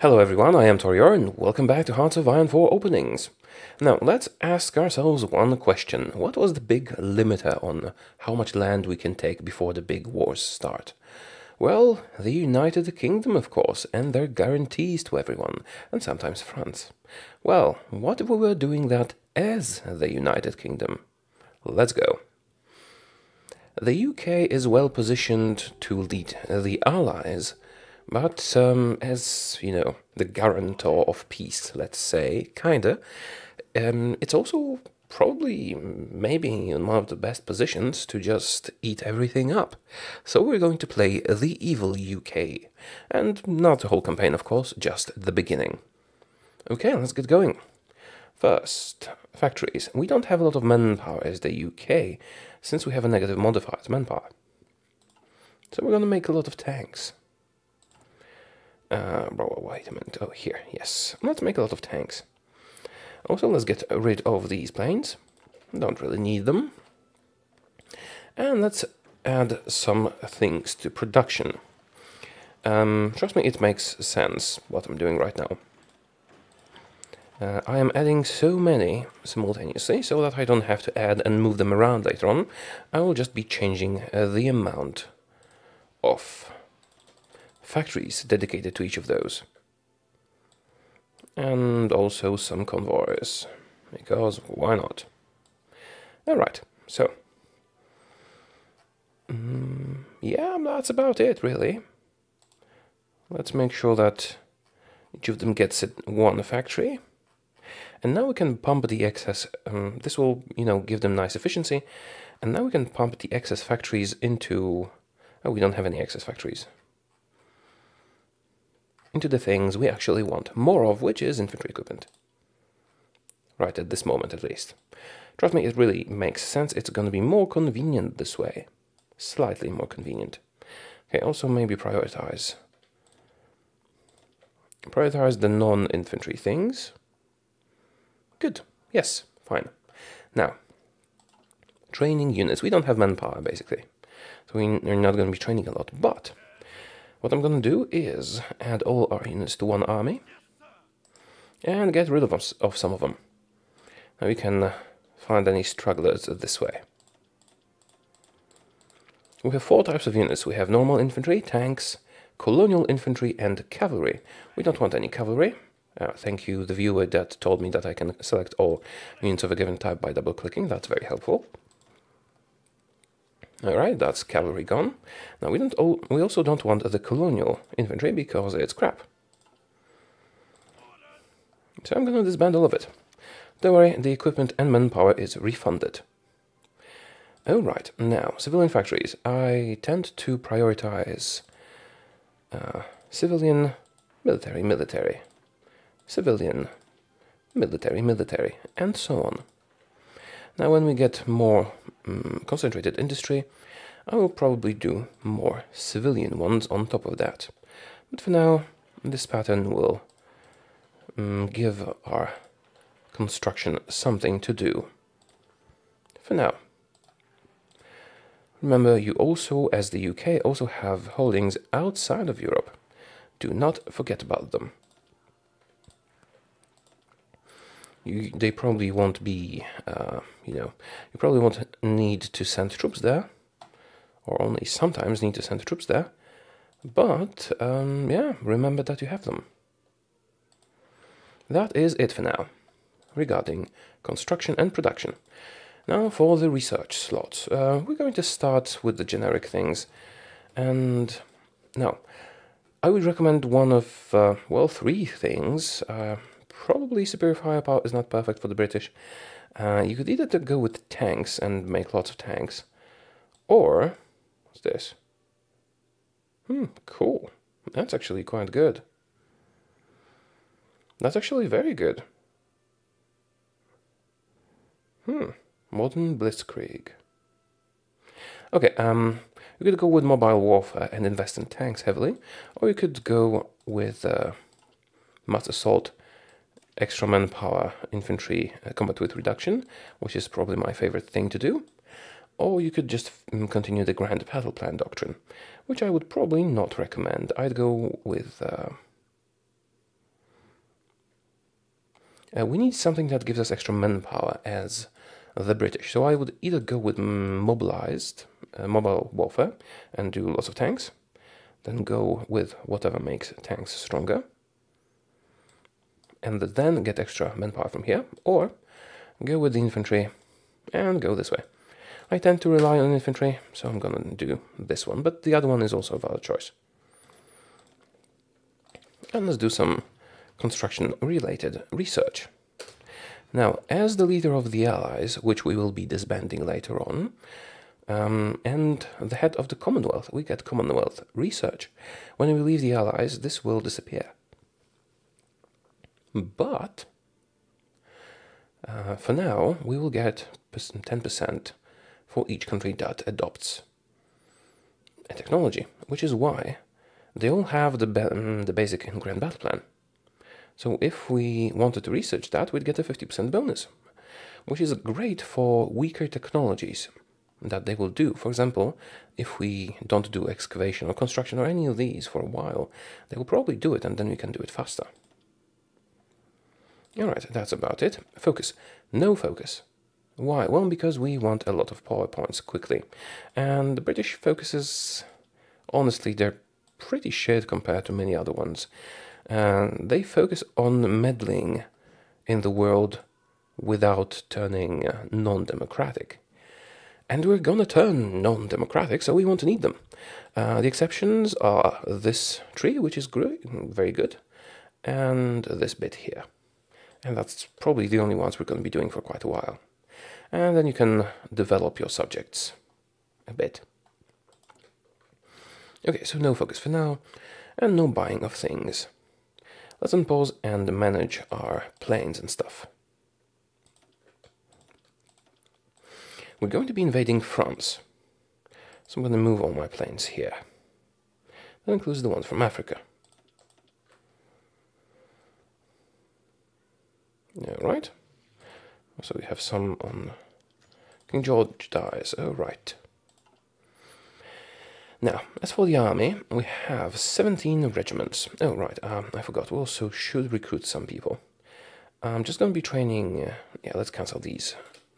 Hello everyone, I am Taureor and welcome back to Hearts of Iron 4 openings. Now, let's ask ourselves one question. What was the big limiter on how much land we can take before the big wars start? Well, the United Kingdom, of course, and their guarantees to everyone, and sometimes France. Well, what if we were doing that as the United Kingdom? Let's go. The UK is well positioned to lead the Allies, but as, the guarantor of peace, let's say, kinda, it's also probably maybe in one of the best positions to just eat everything up. So we're going to play the evil UK. And not the whole campaign, of course, just the beginning. Okay, let's get going. First, factories. We don't have a lot of manpower as the UK, since we have a negative modifier to manpower. So we're going to make a lot of tanks. Wait a minute. Oh, here, yes. Let's make a lot of tanks. Also, let's get rid of these planes. Don't really need them. And let's add some things to production. Trust me, it makes sense what I'm doing right now. I am adding so many simultaneously so that I don't have to add and move them around later on. I will just be changing the amount of factories dedicated to each of those. And also some convoys, because why not? Alright, so yeah, that's about it really. Let's make sure that each of them gets one factory. And now we can pump the excess, this will, give them nice efficiency. And now we can pump the excess factories into, oh, we don't have any excess factories. Into the things we actually want more of, which is infantry equipment. Right at this moment, at least. Trust me, it really makes sense. It's going to be more convenient this way. Slightly more convenient. Okay, also maybe prioritize the non-infantry things. Good. Yes, fine. Now, training units. We don't have manpower, basically. So we're not going to be training a lot, but what I'm going to do is add all our units to one army and get rid of some of them. Now we can find any stragglers this way. We have 4 types of units. We have normal infantry, tanks, colonial infantry, and cavalry. We don't want any cavalry. Thank you, the viewer that told me that I can select all units of a given type by double-clicking. That's very helpful. Alright, that's cavalry gone. Now we also don't want the colonial infantry because it's crap. So I'm going to disband all of it. Don't worry, the equipment and manpower is refunded. Alright, now, civilian factories. I tend to prioritize civilian, military, civilian, military, and so on. Now when we get more concentrated industry, I will probably do more civilian ones on top of that. But for now, this pattern will give our construction something to do. For now. Remember, you also, as the UK, also have holdings outside of Europe. Do not forget about them. They probably won't be, you probably won't need to send troops there, or only sometimes need to send troops there, but, yeah, remember that you have them. That is it for now, regarding construction and production. Now for the research slots. We're going to start with the generic things, and now, I would recommend one of, 3 things. Probably superior firepower is not perfect for the British. You could either go with tanks and make lots of tanks, or what's this? Cool. That's actually quite good. That's actually very good. Modern Blitzkrieg. Okay, you could go with mobile warfare and invest in tanks heavily, or you could go with mass assault, extra manpower, infantry, combat with reduction, which is probably my favorite thing to do. Or you could just continue the grand battle plan doctrine, which I would probably not recommend. I'd go with We need something that gives us extra manpower as the British. So I would either go with mobilized, mobile warfare, and do lots of tanks, then go with whatever makes tanks stronger, and then get extra manpower from here, or go with the infantry and go this way. I tend to rely on infantry, so I'm gonna do this one, but the other one is also a valid choice. And let's do some construction-related research. Now, as the leader of the Allies, which we will be disbanding later on, and the head of the Commonwealth, we get Commonwealth Research. When we leave the Allies, this will disappear. But for now, we will get 10% for each country that adopts a technology, which is why they all have the basic Grand Battle Plan. So if we wanted to research that, we'd get a 50% bonus, which is great for weaker technologies that they will do. For example, if we don't do excavation or construction or any of these for a while, they will probably do it, and then we can do it faster. Alright, that's about it. Focus. No focus. Why? Well, because we want a lot of PowerPoints quickly. And the British focuses, honestly, they're pretty shit compared to many other ones. They focus on meddling in the world without turning non-democratic. And we're gonna turn non-democratic, so we won't need them. The exceptions are this tree, which is very good, and this bit here. And that's probably the only ones we're going to be doing for quite a while. And then you can develop your subjects a bit. Okay, so no focus for now, and no buying of things. Let's unpause and manage our planes and stuff. We're going to be invading France. So I'm going to move all my planes here. That includes the ones from Africa. Alright. So we have some on King George dies. Oh, right. Now, as for the army, we have 17 regiments. Oh, right, I forgot. We also should recruit some people. I'm just going to be training... yeah, let's cancel these,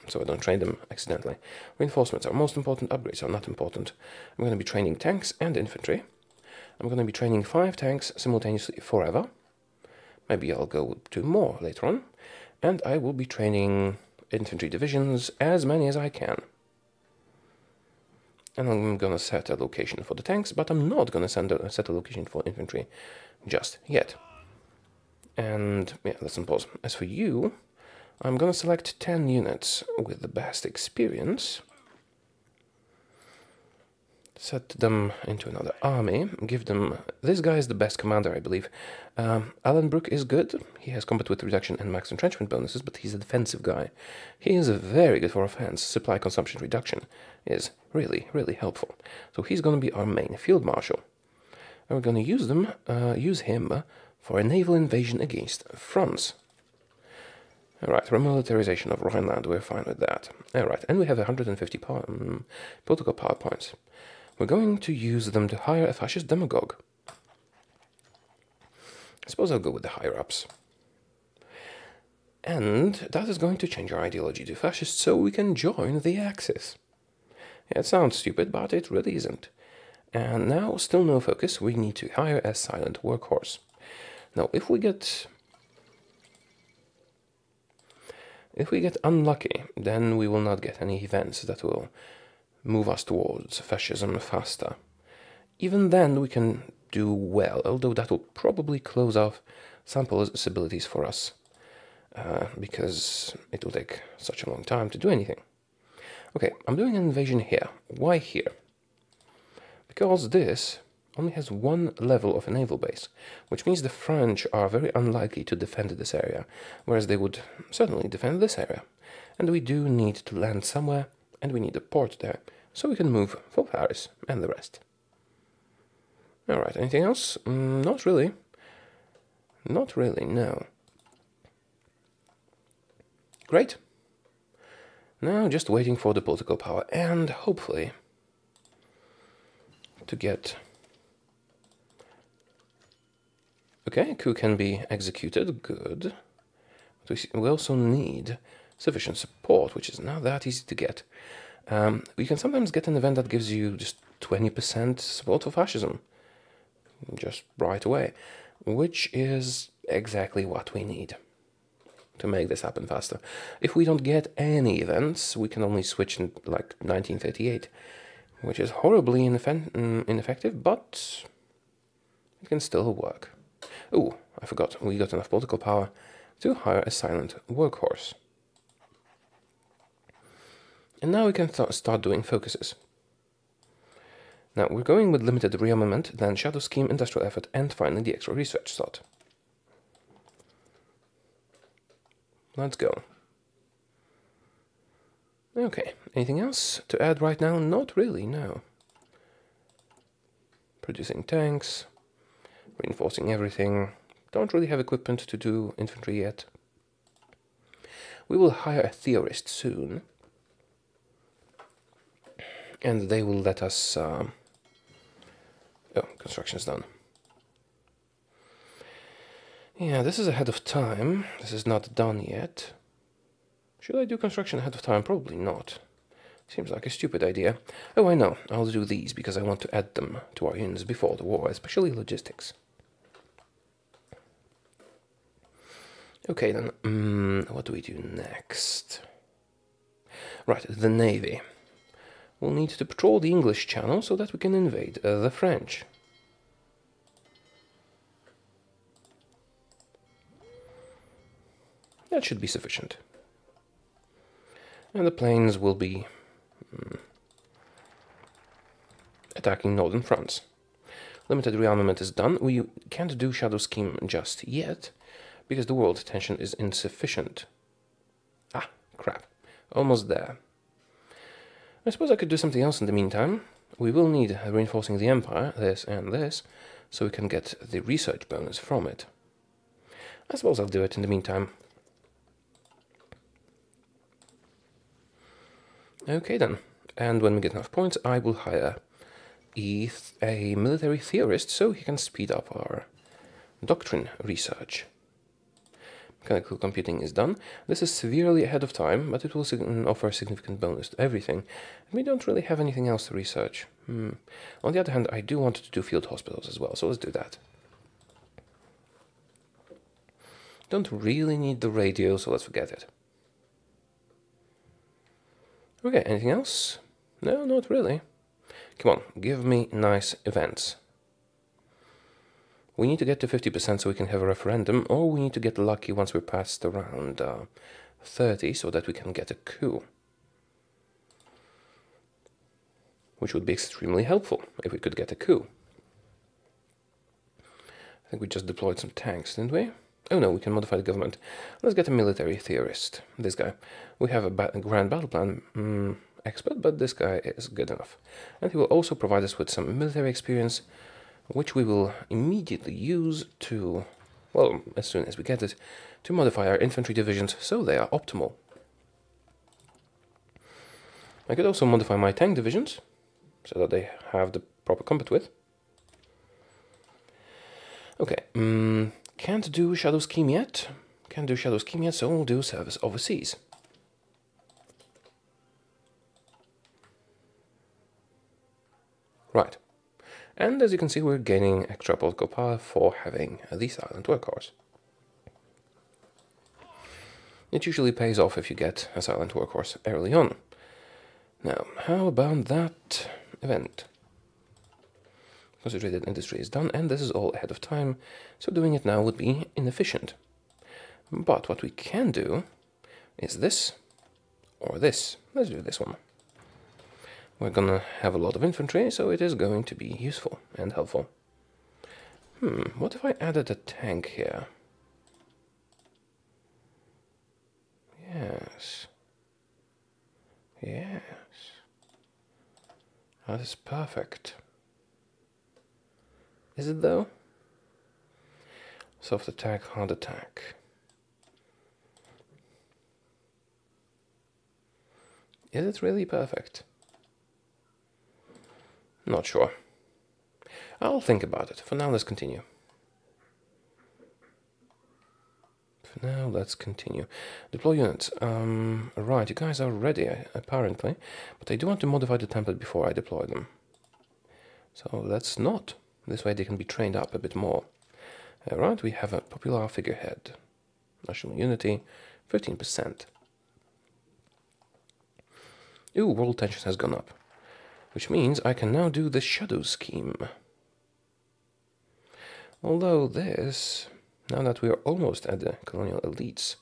so I don't train them accidentally. Reinforcements are most important, upgrades are not important. I'm going to be training tanks and infantry. I'm going to be training 5 tanks simultaneously forever. Maybe I'll go to more later on. And I will be training infantry divisions, as many as I can. And I'm going to set a location for the tanks, but I'm not going to set a location for infantry just yet. And yeah, let's unpause. As for you, I'm going to select 10 units with the best experience. Set them into another army, give them... This guy is the best commander, I believe. Alan Brooke is good. He has combat width reduction and max entrenchment bonuses, but he's a defensive guy. He is very good for offense. Supply consumption reduction is really, really helpful. So he's going to be our main field marshal. And we're going to use him for a naval invasion against France. Alright, remilitarization of Rhineland, we're fine with that. Alright, and we have 150 political power points. We're going to use them to hire a fascist demagogue. I suppose I'll go with the higher-ups. And that is going to change our ideology to fascist so we can join the Axis. Yeah, it sounds stupid, but it really isn't. And now, still no focus, we need to hire a silent workhorse. Now, if we get unlucky, then we will not get any events that will move us towards fascism faster. Even then we can do well, although that will probably close off some possibilities for us, because it will take such a long time to do anything. Okay, I'm doing an invasion here. Why here? Because this only has one level of a naval base, which means the French are very unlikely to defend this area, whereas they would certainly defend this area. And we do need to land somewhere, and we need a port there, so we can move for Paris and the rest. Alright, anything else? Not really. Not really, no. Great. Now just waiting for the political power, and hopefully to get... Okay, coup can be executed, good. we also need sufficient support, which is not that easy to get. We can sometimes get an event that gives you just 20% support for fascism, just right away, which is exactly what we need to make this happen faster. If we don't get any events, we can only switch in like 1938, which is horribly ineffective, but it can still work. Oh, I forgot, we got enough political power to hire a silent workhorse. And now we can start doing focuses. Now, we're going with limited rearmament, then shadow scheme, industrial effort, and finally the extra research slot. Let's go. Okay, anything else to add right now? Not really, no. Producing tanks, reinforcing everything. Don't really have equipment to do infantry yet. We will hire a theorist soon. And they will let us... oh, construction's done. Yeah, this is ahead of time. This is not done yet. Should I do construction ahead of time? Probably not. Seems like a stupid idea. Oh, I know. I'll do these because I want to add them to our units before the war, especially logistics. Okay, then. What do we do next? Right, the Navy. We'll need to patrol the English Channel so that we can invade the French. That should be sufficient. And the planes will be attacking northern France. Limited rearmament is done. We can't do shadow scheme just yet, because the world tension is insufficient. Ah, crap. Almost there. I suppose I could do something else in the meantime. We will need reinforcing the Empire, this and this, so we can get the research bonus from it. I suppose I'll do it in the meantime. Okay then, and when we get enough points, I will hire a military theorist so he can speed up our doctrine research. Mechanical computing is done. This is severely ahead of time, but it will offer a significant bonus to everything. And we don't really have anything else to research. On the other hand, I do want to do field hospitals as well, so let's do that. Don't really need the radio, so let's forget it. Okay, anything else? No, not really. Come on, give me nice events. We need to get to 50% so we can have a referendum, or we need to get lucky once we're past around 30 so that we can get a coup. Which would be extremely helpful if we could get a coup. I think we just deployed some tanks, didn't we? Oh no, we can modify the government. Let's get a military theorist. This guy. We have a grand battle plan expert, but this guy is good enough. And he will also provide us with some military experience, which we will immediately use to, well, as soon as we get it, to modify our infantry divisions so they are optimal. I could also modify my tank divisions, so that they have the proper combat width. Okay, can't do shadow scheme yet. Can't do shadow scheme yet, so we'll do service overseas. Right. And as you can see, we're gaining extra political power for having the silent workhorse. It usually pays off if you get a silent workhorse early on. Now, how about that event? Concentrated industry is done, and this is all ahead of time, so doing it now would be inefficient. But what we can do is this, or this. Let's do this one. We're gonna have a lot of infantry, so it is going to be useful and helpful. What if I added a tank here? Yes. Yes. That is perfect. Is it though? Soft attack, hard attack. Is it really perfect? Not sure. I'll think about it. For now, let's continue. For now, let's continue. Deploy units. Right, you guys are ready, apparently, but I do want to modify the template before I deploy them. So let's not. This way they can be trained up a bit more. Right, we have a popular figurehead. National unity, 13%. Ooh, world tension has gone up, which means I can now do the shadow scheme. Although this, now that we are almost at the colonial elites,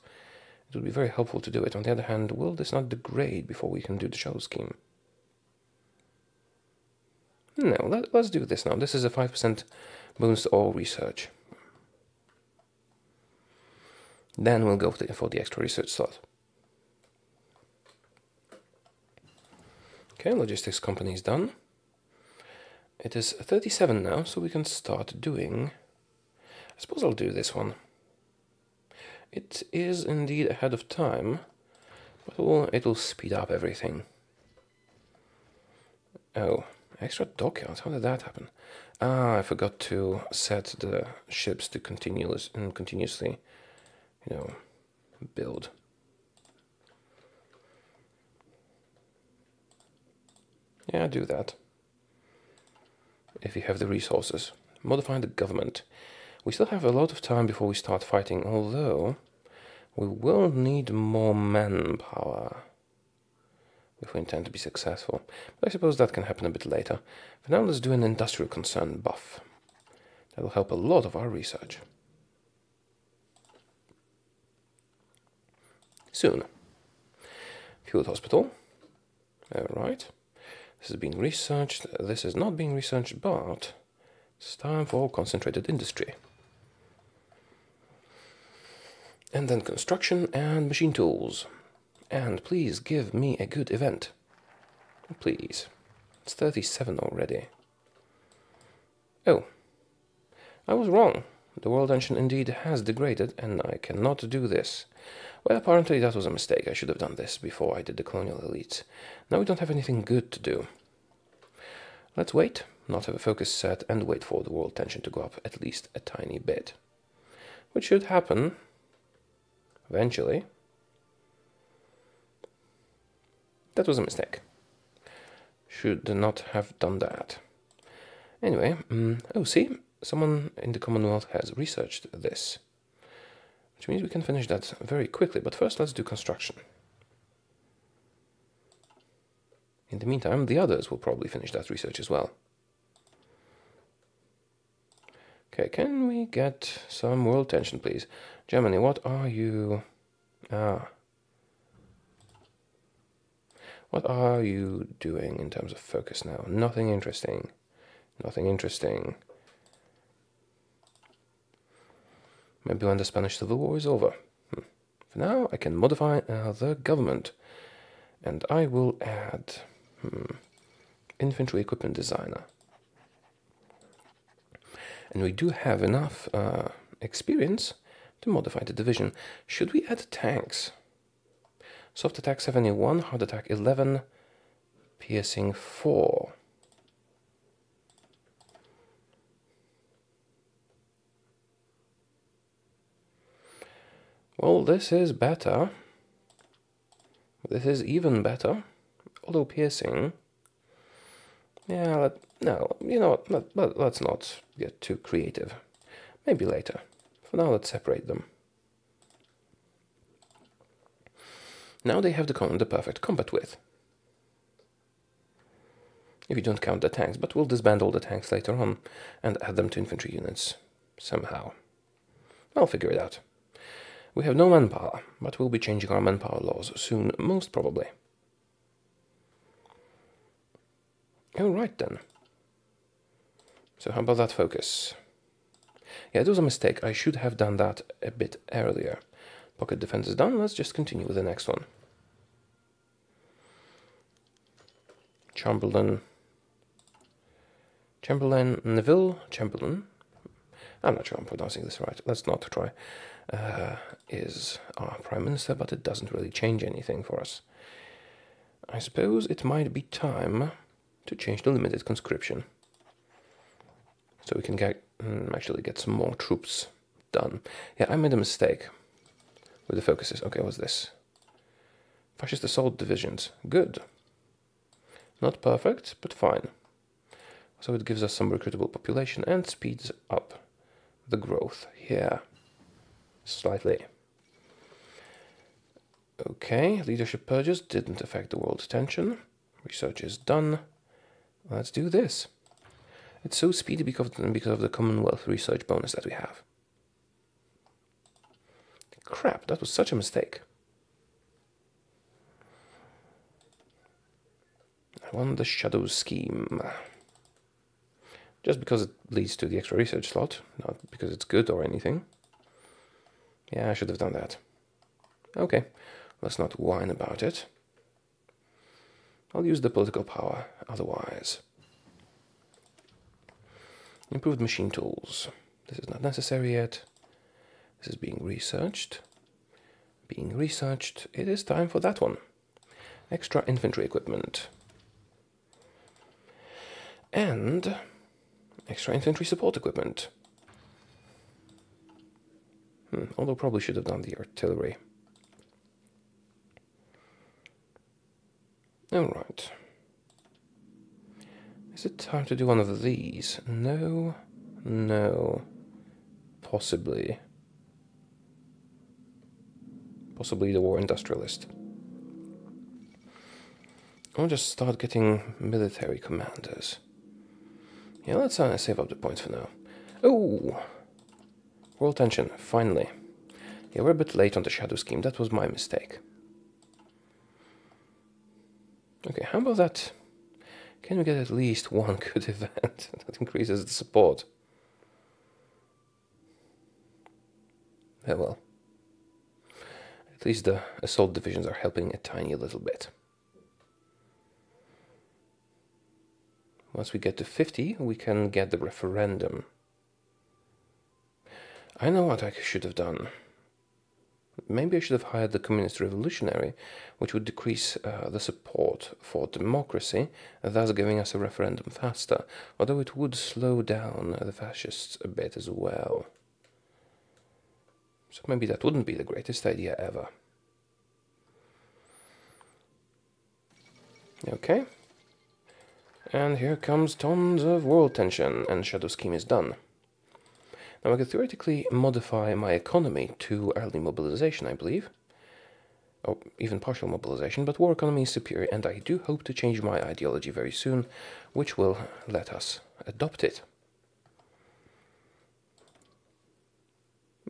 it would be very helpful to do it. On the other hand, will this not degrade before we can do the shadow scheme? No, let's do this now. This is a 5% bonus to all research. Then we'll go for the extra research slot. Okay, logistics company is done. It is 37 now, so we can start doing... I suppose I'll do this one. It is indeed ahead of time, but it'll speed up everything. Oh, extra dockyards, how did that happen? Ah, I forgot to set the ships to continuously, build. Yeah, do that. If you have the resources. Modify the government. We still have a lot of time before we start fighting, although we will need more manpower if we intend to be successful. But I suppose that can happen a bit later. For now, let's do an industrial concern buff. That will help a lot of our research. Soon. Field hospital. Alright. This is being researched. This is not being researched, but it's time for concentrated industry. And then construction and machine tools. And please give me a good event. Please. It's 37 already. Oh. I was wrong. The world tension indeed has degraded, and I cannot do this. Well, apparently that was a mistake. I should have done this before I did the colonial elites. Now we don't have anything good to do. Let's wait, not have a focus set, and wait for the world tension to go up at least a tiny bit. Which should happen eventually. That was a mistake. Should not have done that. Anyway, oh, see, someone in the Commonwealth has researched this. Which means we can finish that very quickly, but first let's do construction. In the meantime, the others will probably finish that research as well. Okay, can we get some world tension, please? Germany, what are you... What are you doing in terms of focus now? Nothing interesting. Nothing interesting. Maybe when the Spanish Civil War is over. For now, I can modify the government. And I will add infantry equipment designer. And we do have enough experience to modify the division. Should we add tanks? Soft attack 71, hard attack 11, piercing 4. Well, this is better. This is even better. Although piercing... Yeah, no, you know what, let's not get too creative. Maybe later. For now, let's separate them. Now they have the perfect combat width. If you don't count the tanks, but we'll disband all the tanks later on and add them to infantry units somehow. I'll figure it out. We have no manpower, but we'll be changing our manpower laws soon, most probably. Alright then. So how about that focus? Yeah, it was a mistake. I should have done that a bit earlier. Pocket defense is done. Let's just continue with the next one. Chamberlain, Neville Chamberlain, I'm not sure I'm pronouncing this right, let's not try, is our Prime Minister, but it doesn't really change anything for us. I suppose it might be time to change the limited conscription, so we can actually get some more troops done. Yeah, I made a mistake. with the focuses. Okay, what's this? Fascist assault divisions. Good. Not perfect, but fine. So it gives us some recruitable population and speeds up the growth here slightly. Okay, leadership purges didn't affect the world tension. Research is done. Let's do this. It's so speedy because of the Commonwealth Research bonus that we have. Crap, that was such a mistake. I want the shadow scheme. Just because it leads to the extra research slot, not because it's good or anything. Yeah, I should have done that. Okay, let's not whine about it. I'll use the political power otherwise. Improved machine tools. This is not necessary yet. This is being researched. Being researched. It is time for that one. Extra infantry equipment. And extra infantry support equipment. Although probably should have done the artillery. Alright. Is it time to do one of these? No. No. Possibly. Possibly the war industrialist. I'll just start getting military commanders. Yeah, let's save up the points for now. Oh! World tension, finally. Yeah, we're a bit late on the shadow scheme. That was my mistake. Okay, how about that? Can we get at least one good event that increases the support? Yeah, well. At least the assault divisions are helping a tiny little bit. Once we get to 50, we can get the referendum. I know what I should have done. Maybe I should have hired the Communist Revolutionary, which would decrease the support for democracy, thus giving us a referendum faster, although it would slow down the fascists a bit as well. So maybe that wouldn't be the greatest idea ever. Okay. And here comes tons of world tension, and shadow scheme is done. Now I could theoretically modify my economy to early mobilization, I believe. Or even partial mobilization, but war economy is superior, and I do hope to change my ideology very soon, which will let us adopt it.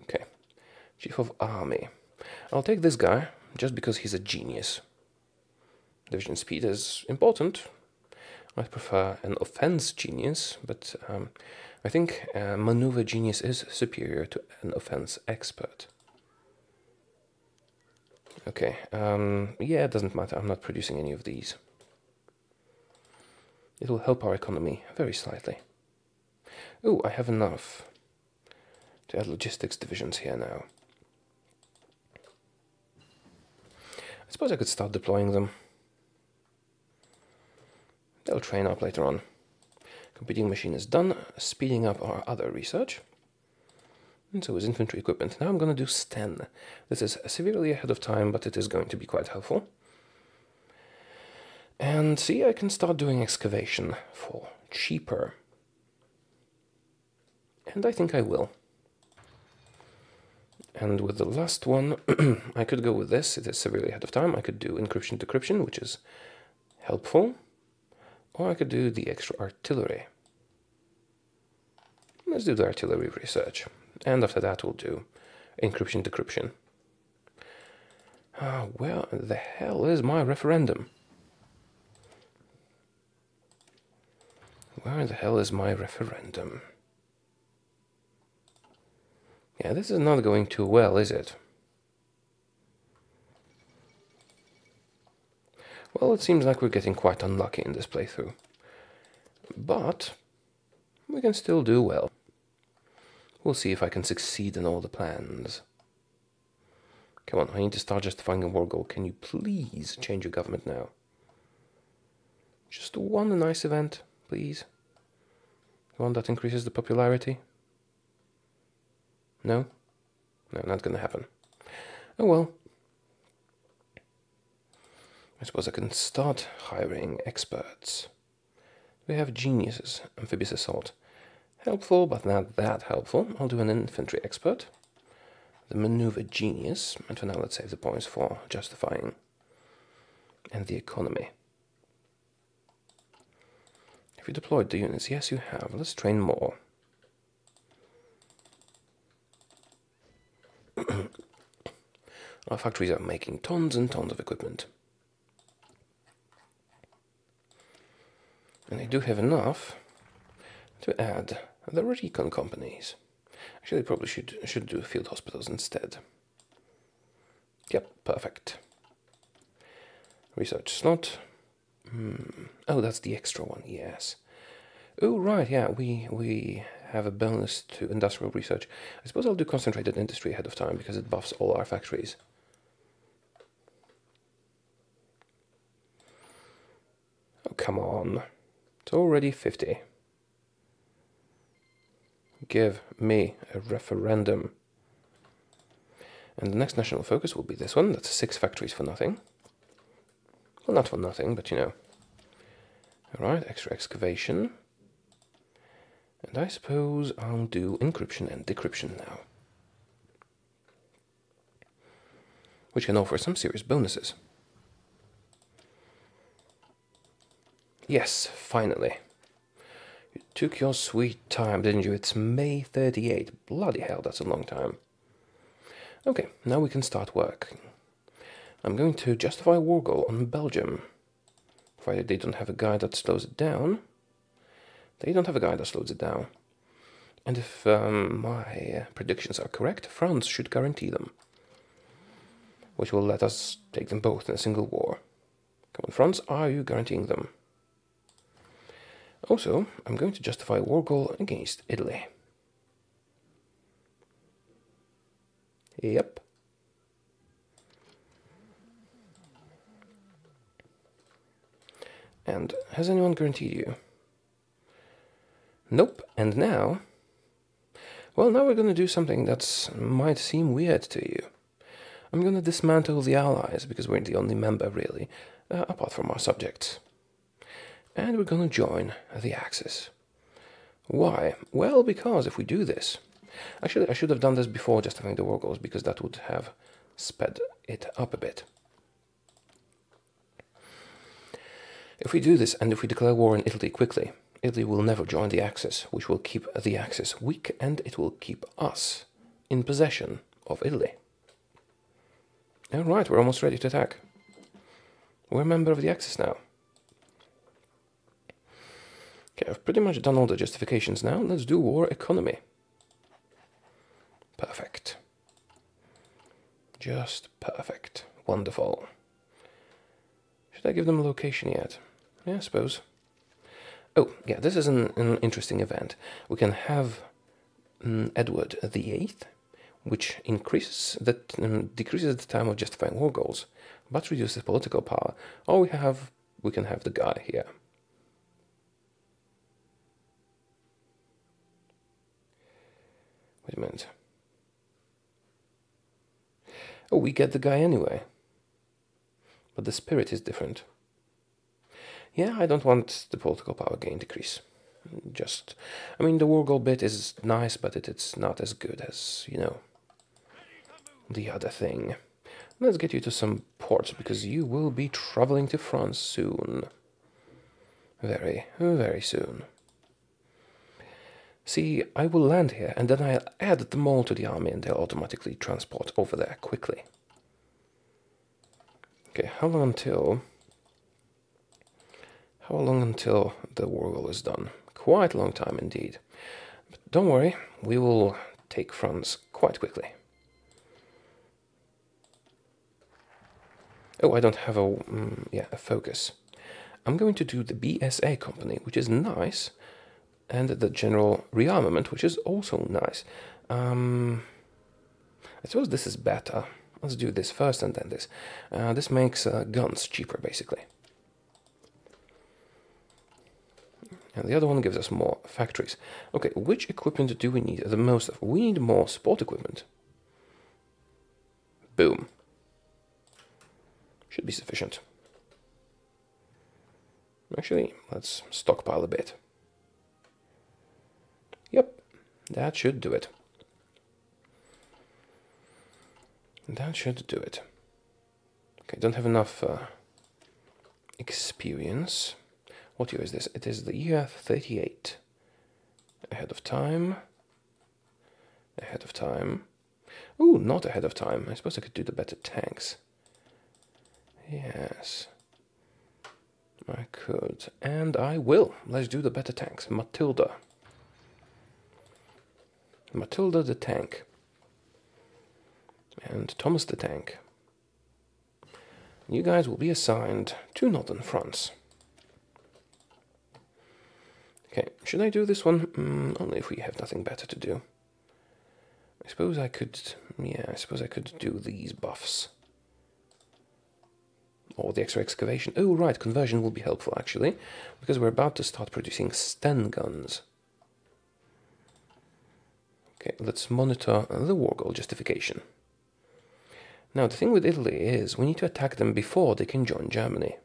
Okay. Chief of Army. I'll take this guy, just because he's a genius. Division speed is important. I prefer an offense genius, but I think maneuver genius is superior to an offense expert. Okay, yeah, it doesn't matter. I'm not producing any of these. It will help our economy very slightly. Oh, I have enough to add logistics divisions here now. I suppose I could start deploying them. They'll train up later on. Competing machine is done, speeding up our other research. And so is infantry equipment. Now I'm going to do Sten. This is severely ahead of time, but it is going to be quite helpful. And see, I can start doing excavation for cheaper. And I think I will. And with the last one, I could go with this. It is severely ahead of time. I could do encryption decryption, which is helpful. Or I could do the extra artillery. Let's do the artillery research. And after that we'll do encryption decryption. Where the hell is my referendum? Where the hell is my referendum? Yeah, this is not going too well, is it? Well, it seems like we're getting quite unlucky in this playthrough. But we can still do well. We'll see if I can succeed in all the plans. Come on, I need to start justifying a war goal. Can you please change your government now? Just one nice event, please. One that increases the popularity. No? No, not gonna happen. Oh well. I suppose I can start hiring experts. We have geniuses, amphibious assault. Helpful, but not that helpful. I'll do an infantry expert. The maneuver genius, and for now let's save the points for justifying. And the economy. Have you deployed the units? Yes, you have. Let's train more. Our factories are making tons and tons of equipment. And they do have enough to add the recon companies. Actually, they probably should do field hospitals instead. Yep, perfect. Research slot. Oh, that's the extra one, yes. Oh, right, yeah, we have a bonus to industrial research. I suppose I'll do concentrated industry ahead of time because it buffs all our factories. Oh, come on. It's already 50. Give me a referendum. And the next national focus will be this one. That's 6 factories for nothing. Well, not for nothing, but you know. Alright, extra excavation. And I suppose I'll do encryption and decryption now. Which can offer some serious bonuses. Yes, finally. You took your sweet time, didn't you? It's May 38. Bloody hell, that's a long time. Okay, now we can start work. I'm going to justify a war goal on Belgium. Provided they don't have a guide that slows it down. They don't have a guide that slows it down. And if my predictions are correct, France should guarantee them. Which will let us take them both in a single war. Come on, France, are you guaranteeing them? Also, I'm going to justify a war goal against Italy. Yep. And has anyone guaranteed you? Nope. And now... Well, now we're going to do something that might seem weird to you. I'm going to dismantle the Allies, because we're the only member, really, apart from our subjects. And we're going to join the Axis. Why? Well, because if we do this... Actually, I should have done this before justifying the war goals, because that would have sped it up a bit. If we do this, and if we declare war on Italy quickly, Italy will never join the Axis, which will keep the Axis weak, and it will keep us in possession of Italy. Alright, we're almost ready to attack. We're a member of the Axis now. Okay, I've pretty much done all the justifications now. Let's do war economy. Perfect. Just perfect. Wonderful. Should I give them a location yet? Yeah, I suppose. Oh, yeah, this is an interesting event. We can have Edward VIII, which increases decreases the time of justifying war goals, but reduces political power. Or we can have the guy here. Wait a minute. Oh, we get the guy anyway. But the spirit is different. Yeah, I don't want the political power gain decrease. I mean, the war goal bit is nice, but it's not as good as, you know, the other thing. Let's get you to some ports, because you will be traveling to France soon. Very, very soon. See, I will land here, and then I'll add them all to the army, and they'll automatically transport over there quickly. Okay, how long until the war goal is done? Quite a long time indeed. But don't worry, we will take France quite quickly. Oh, I don't have a focus. I'm going to do the BSA company, which is nice, and the general rearmament, which is also nice. I suppose this is better. Let's do this first and then this. This makes guns cheaper, basically. And the other one gives us more factories. Okay, which equipment do we need the most of? We need more support equipment. Boom. Should be sufficient. Actually, let's stockpile a bit. Yep, that should do it. That should do it. Okay, don't have enough experience. What year is this? It is the year 38. Ahead of time. Ahead of time. Ooh, not ahead of time. I suppose I could do the better tanks. Yes. I could. And I will. Let's do the better tanks. Matilda. Matilda the tank. And Thomas the tank. You guys will be assigned to Northern France. Okay, should I do this one? Only if we have nothing better to do. I suppose I could, yeah, I suppose I could do these buffs. Or the extra excavation. Oh, right, conversion will be helpful, actually, because we're about to start producing Sten guns. Okay, let's monitor the war goal justification. Now, the thing with Italy is we need to attack them before they can join Germany.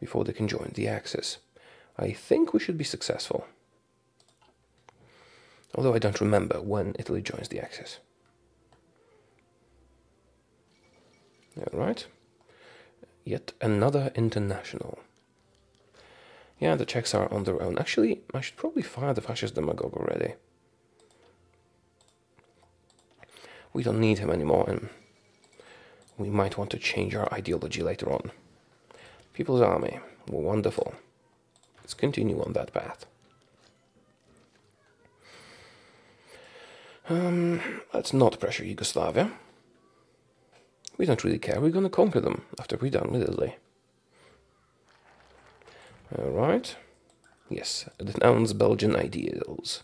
Before they can join the Axis. I think we should be successful. Although I don't remember when Italy joins the Axis. Alright. Yet another international. Yeah, the Czechs are on their own. Actually, I should probably fire the fascist demagogue already. We don't need him anymore, and we might want to change our ideology later on. People's Army. Wonderful. Let's continue on that path. Let's not pressure Yugoslavia. We don't really care. We're going to conquer them after we're done with Italy. Alright. Yes, denounce Belgian ideals.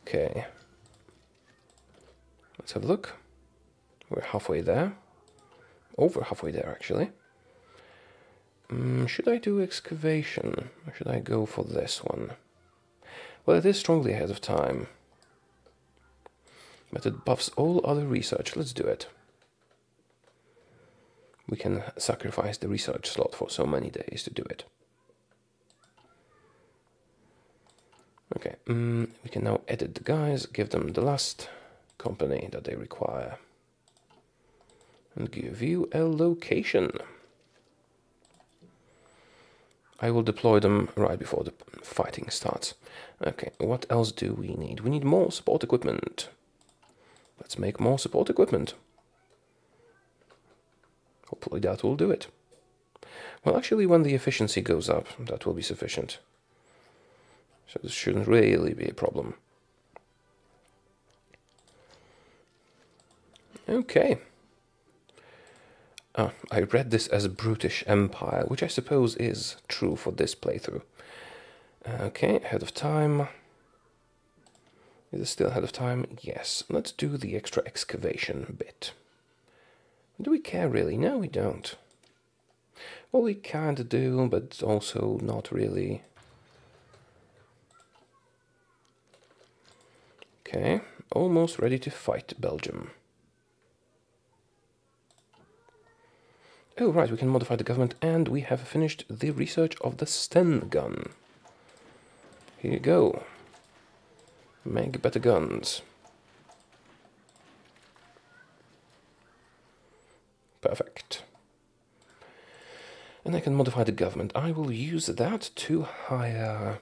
Okay. Let's have a look. We're halfway there. Over halfway there, actually. Should I do excavation? Or should I go for this one? Well, it is strongly ahead of time. But it buffs all other research. Let's do it. We can sacrifice the research slot for so many days to do it. Okay, we can now edit the guys, give them the last company that they require. And give you a location. I will deploy them right before the fighting starts. Okay, what else do we need? We need more support equipment. Let's make more support equipment. Hopefully that will do it. Well, actually, when the efficiency goes up, that will be sufficient. So this shouldn't really be a problem. Okay. I read this as Brutish Empire, which I suppose is true for this playthrough. Okay, ahead of time. Is it still ahead of time? Yes. Let's do the extra excavation bit. Do we care really? No, we don't. Well, we kind of do, but also not really. Okay, almost ready to fight Belgium. Oh, right, we can modify the government, and we have finished the research of the Sten gun. Here you go. Make better guns. Perfect. And I can modify the government. I will use that to hire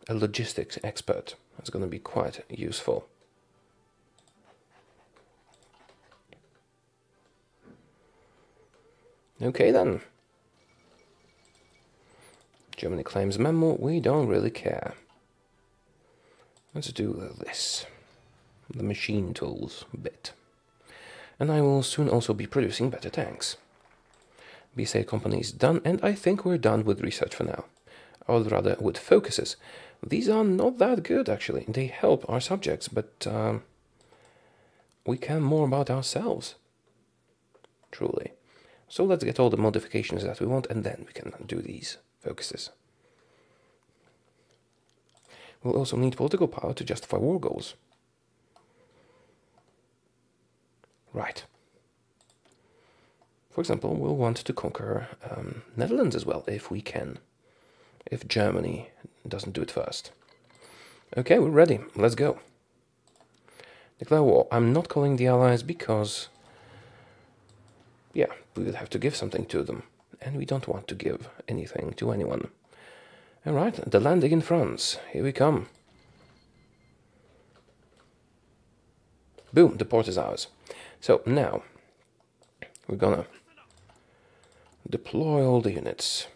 a logistics expert. That's going to be quite useful. Okay then. Germany claims memo. We don't really care. Let's do this. The machine tools bit. And I will soon also be producing better tanks. BSA company is done, and I think we're done with research for now. Or rather, with focuses. These are not that good, actually. They help our subjects, but we care more about ourselves. Truly. So let's get all the modifications that we want, and then we can do these focuses. We'll also need political power to justify war goals. Right. For example, we'll want to conquer Netherlands as well, if we can. If Germany doesn't do it first. Okay, we're ready. Let's go. Declare war. I'm not calling the Allies because... yeah, we would have to give something to them. And we don't want to give anything to anyone. Alright, the landing in France. Here we come. Boom, the port is ours. So now, we're gonna deploy all the units.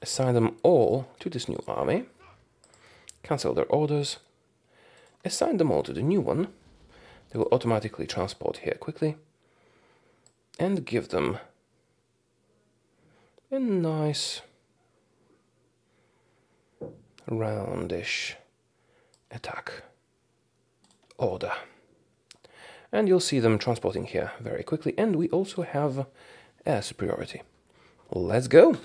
Assign them all to this new army. Cancel their orders. Assign them all to the new one. They will automatically transport here quickly. And give them a nice roundish attack order. And you'll see them transporting here very quickly. And we also have air superiority. Let's go!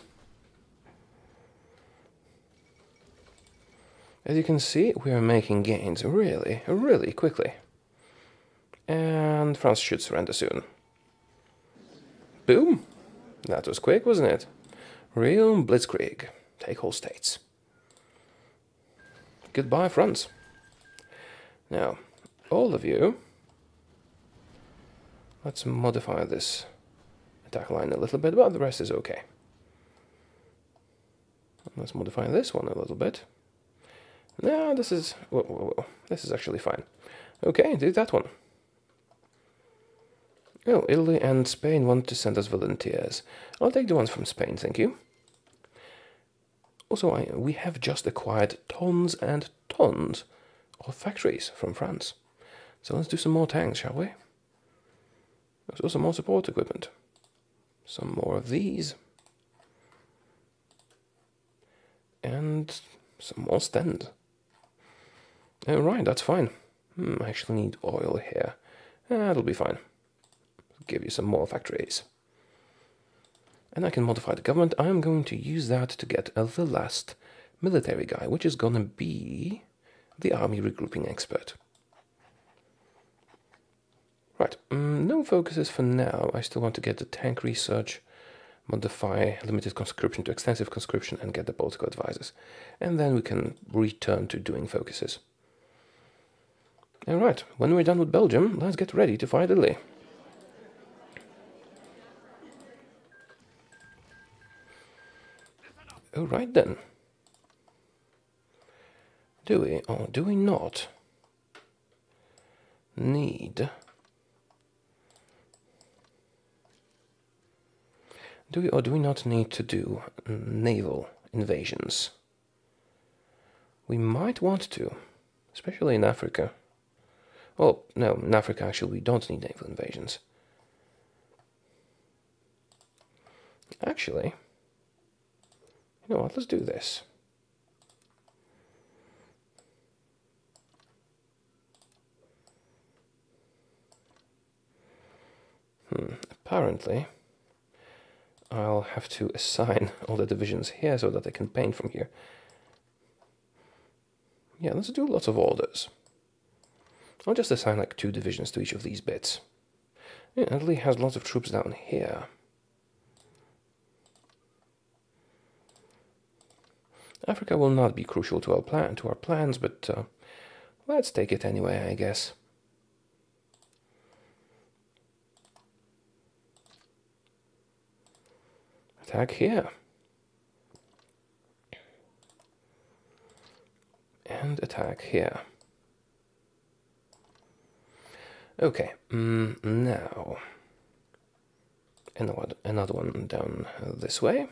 As you can see, we are making gains really, really quickly. And France should surrender soon. Boom! That was quick, wasn't it? Real blitzkrieg. Take all states. Goodbye, France. Now, all of you, let's modify this attack line a little bit, but the rest is okay. Let's modify this one a little bit. No, this is... whoa. This is actually fine. Okay, do that one. Oh, Italy and Spain want to send us volunteers. I'll take the ones from Spain, thank you. Also, we have just acquired tons and tons of factories from France. So let's do some more tanks, shall we? There's also more support equipment. Some more of these. And some more stands. Oh, right, that's fine. I actually need oil here. That'll be fine. Give you some more factories. And I can modify the government. I'm going to use that to get the last military guy, which is going to be the army regrouping expert. Right, no focuses for now. I still want to get the tank research, modify limited conscription to extensive conscription, and get the political advisors. And then we can return to doing focuses. Alright, when we're done with Belgium, let's get ready to fight Italy. Alright then. Do we, or do we not, need... do we, or do we not need to do naval invasions? We might want to, especially in Africa. Well, no, in Africa actually we don't need naval invasions. Actually, you know what, let's do this. Apparently, I'll have to assign all the divisions here so that I can paint from here. Yeah, let's do lots of orders. I'll just assign like 2 divisions to each of these bits. Yeah, Italy has lots of troops down here. Africa will not be crucial to our plans, but let's take it anyway, I guess. Attack here. And attack here. Okay, now another one down this way.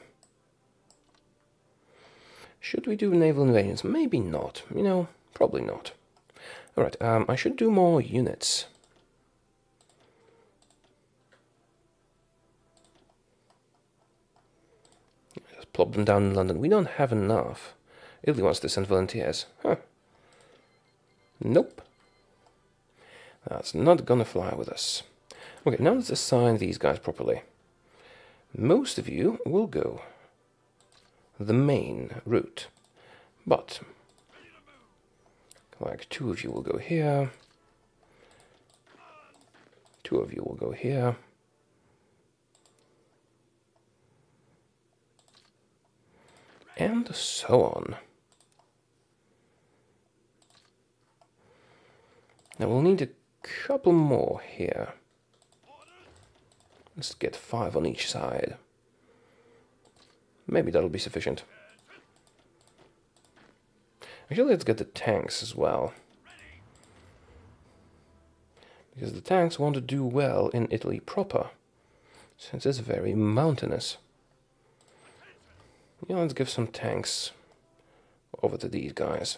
Should we do naval invasions? Maybe not. You know, probably not. Alright, I should do more units. Just plop them down in London. We don't have enough. Italy wants to send volunteers. Huh. Nope. That's not gonna fly with us. Okay, now let's assign these guys properly. Most of you will go the main route, but like 2 of you will go here, 2 of you will go here. And so on. Now we'll need a couple more here. Let's get 5 on each side. Maybe that'll be sufficient. Actually, let's get the tanks as well. Because the tanks want to do well in Italy proper, since it's very mountainous. Yeah, let's give some tanks over to these guys.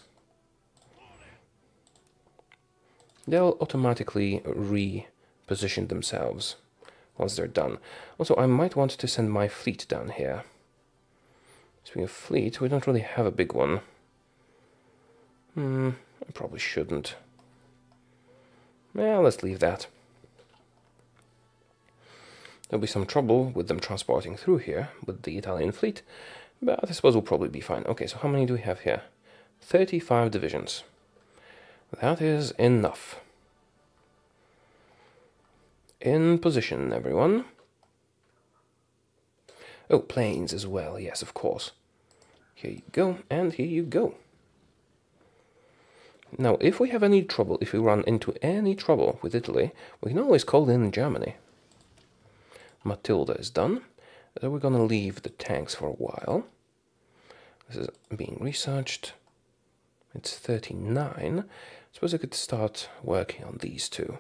They'll automatically reposition themselves once they're done. Also, I might want to send my fleet down here. Speaking of fleet, we don't really have a big one. I probably shouldn't. Well, let's leave that. There'll be some trouble with them transporting through here with the Italian fleet, but I suppose we'll probably be fine. Okay, so how many do we have here? 35 divisions. That is enough. In position, everyone. Oh, planes as well, yes, of course. Here you go, and here you go. Now, if we have any trouble, if we run into any trouble with Italy, we can always call in Germany. Matilda is done. So we're going to leave the tanks for a while. This is being researched. It's 39. I suppose I could start working on these two.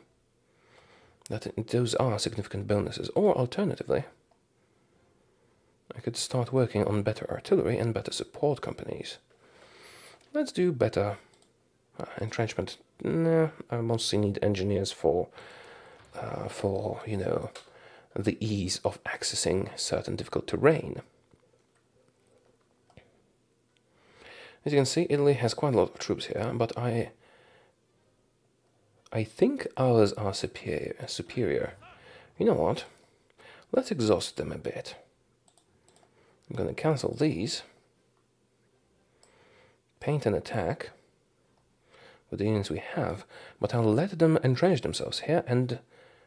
Those are significant bonuses. Or alternatively, I could start working on better artillery and better support companies. Let's do better entrenchment. Nah, I mostly need engineers for you know, the ease of accessing certain difficult terrain. As you can see, Italy has quite a lot of troops here, but I think ours are superior. You know what? Let's exhaust them a bit. I'm going to cancel these. Paint an attack with the units we have, but I'll let them entrench themselves here and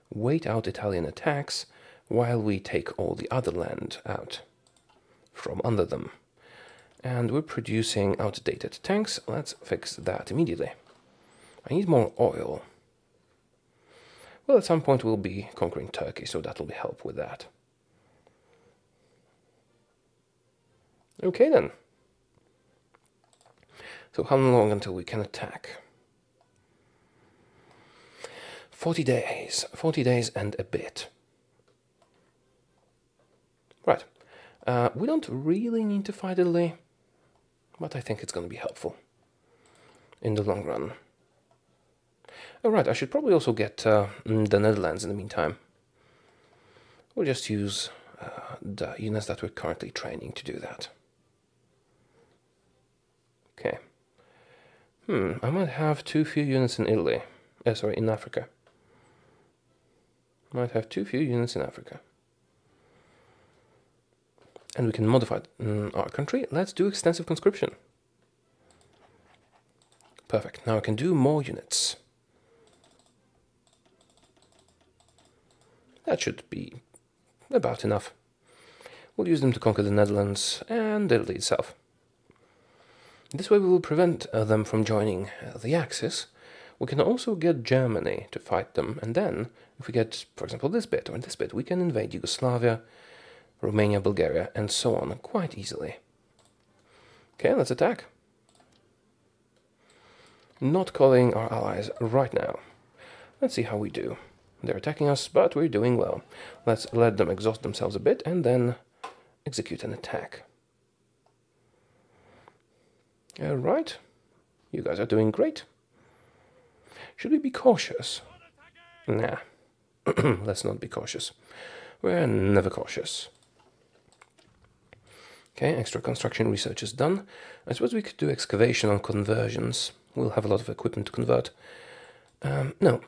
wait out Italian attacks while we take all the other land out from under them. And we're producing outdated tanks. Let's fix that immediately. I need more oil. Well, at some point we'll be conquering Turkey, so that'll be help with that. Okay then. So how long until we can attack? 40 days. 40 days and a bit. Right. We don't really need to fight Italy, but I think it's going to be helpful in the long run. Oh, right, I should probably also get the Netherlands in the meantime. We'll just use the units that we're currently training to do that. Okay. I might have too few units in Italy. Sorry, in Africa. Might have too few units in Africa. And we can modify our country. Let's do extensive conscription. Perfect. Now I can do more units. That should be about enough. We'll use them to conquer the Netherlands and Italy itself. This way we will prevent them from joining the Axis. We can also get Germany to fight them, and then, if we get, for example, this bit or this bit, we can invade Yugoslavia, Romania, Bulgaria, and so on quite easily. Okay, let's attack. Not calling our allies right now. Let's see how we do. They're attacking us, but we're doing well. Let's let them exhaust themselves a bit and then execute an attack. Alright, you guys are doing great. Should we be cautious? Nah, let's not be cautious. We're never cautious. Okay, extra construction research is done. I suppose we could do excavation on conversions. We'll have a lot of equipment to convert. No,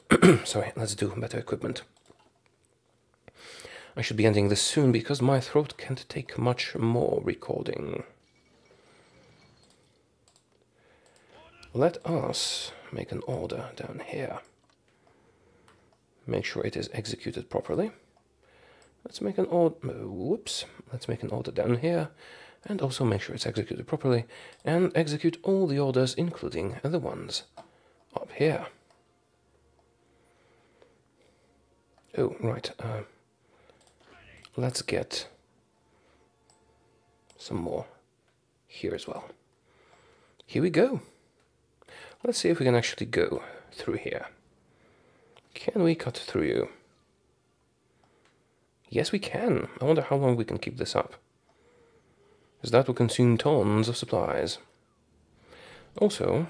sorry, let's do better equipment. I should be ending this soon because my throat can't take much more recording. Let us make an order down here. Make sure it is executed properly. Let's make an order. Whoops. Let's make an order down here, and also make sure it's executed properly, and execute all the orders, including the ones up here. Oh, right. Let's get some more here as well. Here we go. Let's see if we can actually go through here. Can we cut through you? Yes, we can. I wonder how long we can keep this up, because that will consume tons of supplies. Also,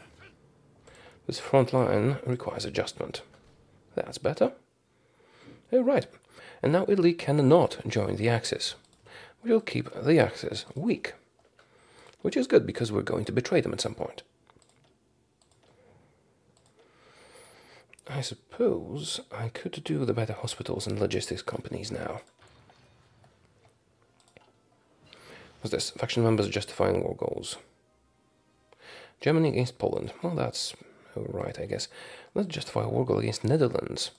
this front line requires adjustment. That's better. Oh, right. And now Italy cannot join the Axis, which will keep the Axis weak, which is good because we're going to betray them at some point. I suppose I could do the better hospitals and logistics companies now. What's this? Faction members justifying war goals. Germany against Poland. Well, that's right, I guess. Let's justify a war goal against Netherlands.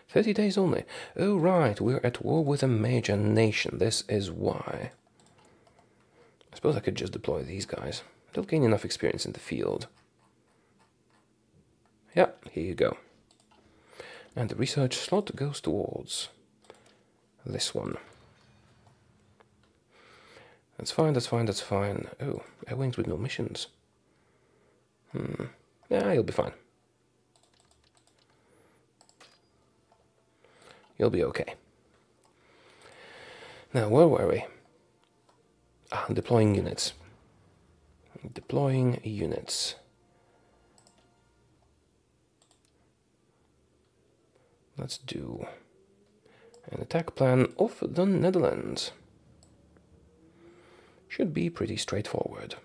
30 days only. Oh, right, we're at war with a major nation. This is why. I suppose I could just deploy these guys. They'll gain enough experience in the field. Yeah, here you go. And the research slot goes towards this one. That's fine, that's fine, that's fine. Oh, air wings with no missions. Yeah, you'll be fine. You'll be okay. Now, where were we? Deploying units. Deploying units. Let's do an attack plan of the Netherlands. Should be pretty straightforward.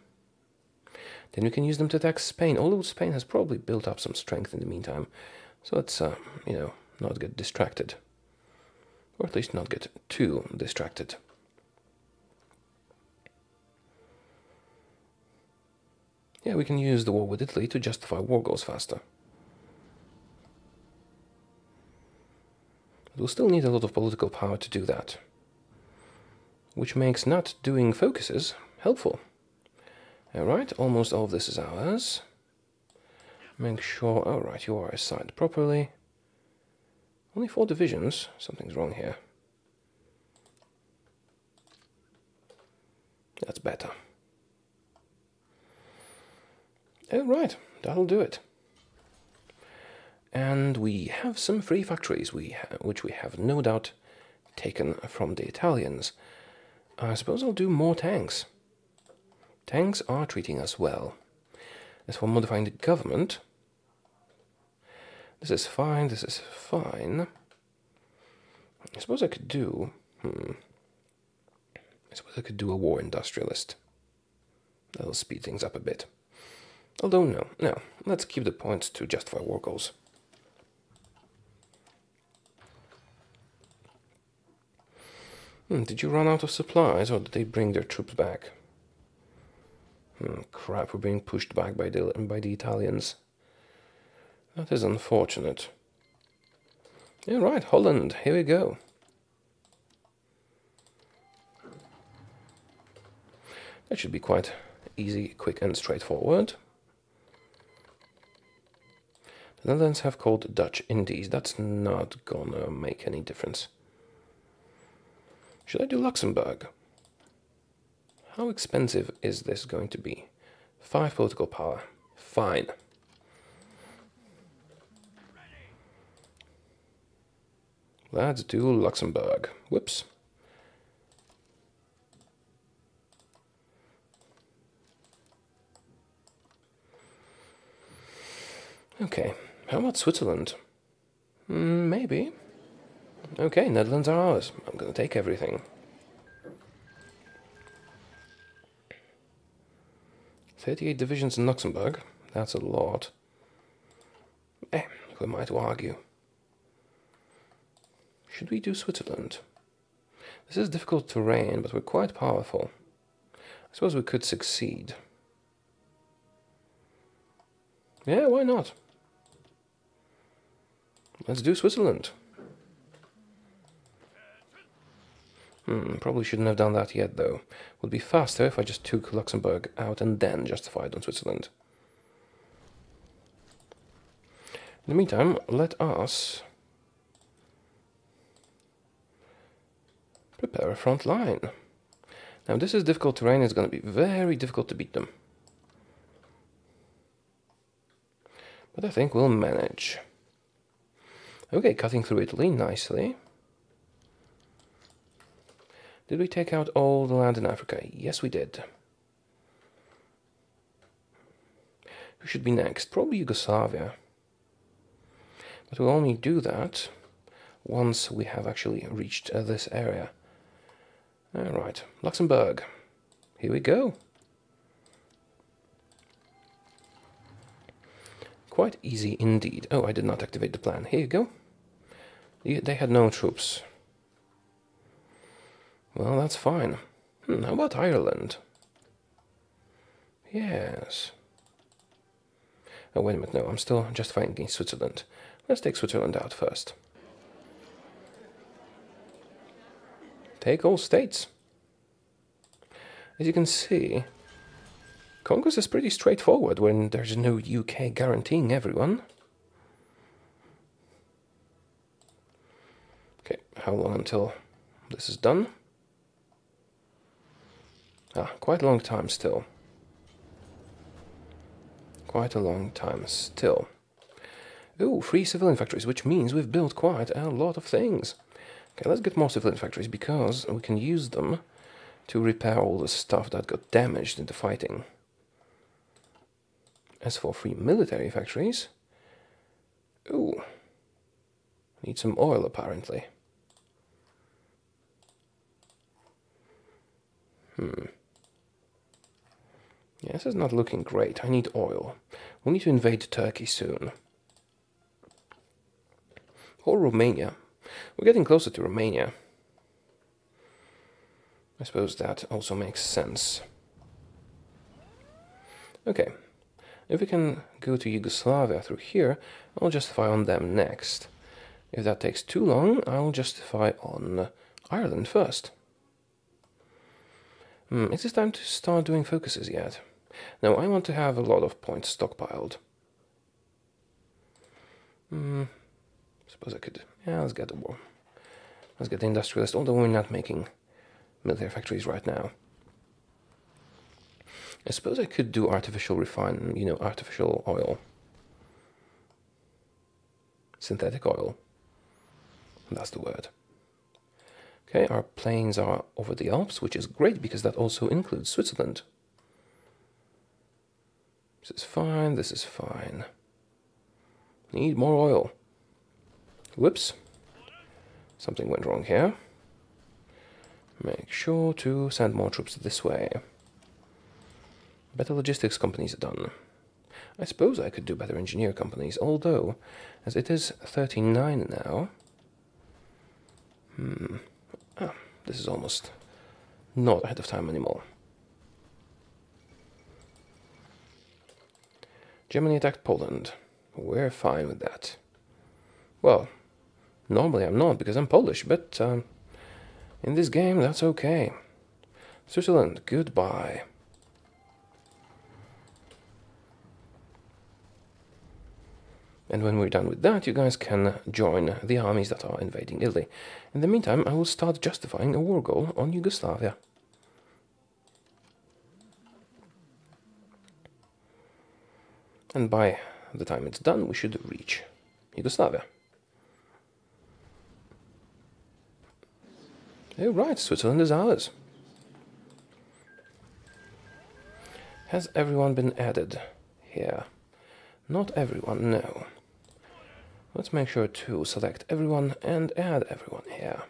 Then we can use them to attack Spain, although Spain has probably built up some strength in the meantime. So let's, you know, not get distracted. Or at least not get too distracted. Yeah, we can use the war with Italy to justify war goals faster. But we'll still need a lot of political power to do that, which makes not doing focuses helpful. Alright, almost all of this is ours. Make sure, alright, you are assigned properly. Only 4 divisions, something's wrong here. That's better. Alright, that'll do it. And we have some free factories, which we have no doubt taken from the Italians. I suppose I'll do more tanks. Tanks are treating us well. As for modifying the government, this is fine, this is fine. I suppose I could do... I suppose I could do a war industrialist. That'll speed things up a bit. Although, no, let's keep the points to justify war goals. Did you run out of supplies, or did they bring their troops back? Crap, we're being pushed back by the Italians. That is unfortunate. Yeah, right, Holland, here we go. That should be quite easy, quick and straightforward. The Netherlands have called Dutch Indies. That's not gonna make any difference. Should I do Luxembourg? How expensive is this going to be? 5 political power. Fine. Let's do Luxembourg. Whoops. Okay, how about Switzerland? Maybe. Okay, Netherlands are ours. I'm going to take everything. 38 divisions in Luxembourg. That's a lot. Who am I to argue? Should we do Switzerland? This is difficult terrain, but we're quite powerful. I suppose we could succeed. Yeah, why not? Let's do Switzerland. Probably shouldn't have done that yet, though. Would be faster if I just took Luxembourg out and then justified on Switzerland. In the meantime, let us prepare a front line. Now, this is difficult terrain. It's going to be very difficult to beat them. But I think we'll manage. Okay, cutting through Italy nicely. Did we take out all the land in Africa? Yes, we did. Who should be next? Probably Yugoslavia. But we'll only do that once we have actually reached this area. Alright, Luxembourg. Here we go. Quite easy indeed. Oh, I did not activate the plan. Here you go. They had no troops. Well, that's fine. How about Ireland? Yes. Oh, wait a minute. No, I'm still justifying against Switzerland. Let's take Switzerland out first. Take all states. As you can see, conquest is pretty straightforward when there's no UK guaranteeing everyone. Okay, how long until this is done? Quite a long time still. Quite a long time still. Ooh, 3 civilian factories, which means we've built quite a lot of things. Okay, let's get more civilian factories because we can use them to repair all the stuff that got damaged in the fighting. As for 3 military factories... Ooh. Need some oil, apparently. Yeah, this is not looking great. I need oil. We'll need to invade Turkey soon. Or Romania. We're getting closer to Romania. I suppose that also makes sense. Okay. If we can go to Yugoslavia through here, I'll justify on them next. If that takes too long, I'll justify on Ireland first. Is it time to start doing focuses yet? No, I want to have a lot of points stockpiled. Suppose I could... Yeah, let's get the war. Let's get the industrialist, although we're not making military factories right now. I suppose I could do artificial artificial oil. Synthetic oil. That's the word. Okay, our planes are over the Alps, which is great because that also includes Switzerland. This is fine, this is fine. Need more oil. Whoops. Something went wrong here. Make sure to send more troops this way. Better logistics companies are done. I suppose I could do better engineer companies, although, as it is 39 now... this is almost not ahead of time anymore. Germany attacked Poland. We're fine with that. Well, normally I'm not because I'm Polish, but in this game that's okay. Switzerland, goodbye. And when we're done with that, you guys can join the armies that are invading Italy. In the meantime, I will start justifying a war goal on Yugoslavia. And by the time it's done, we should reach Yugoslavia. Oh, right, Switzerland is ours. Has everyone been added here? Not everyone, no. Let's make sure to select everyone and add everyone here.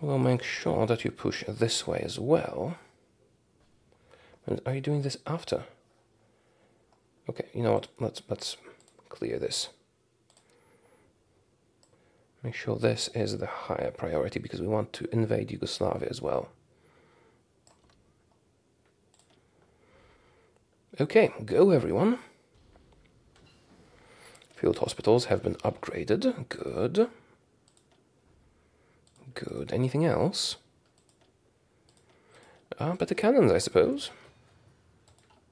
We'll make sure that you push this way as well. And are you doing this after? Okay, you know what? Let's clear this. Make sure this is the higher priority because we want to invade Yugoslavia as well. Okay, go everyone. Field hospitals have been upgraded. Good. Good. Anything else? Better cannons, I suppose.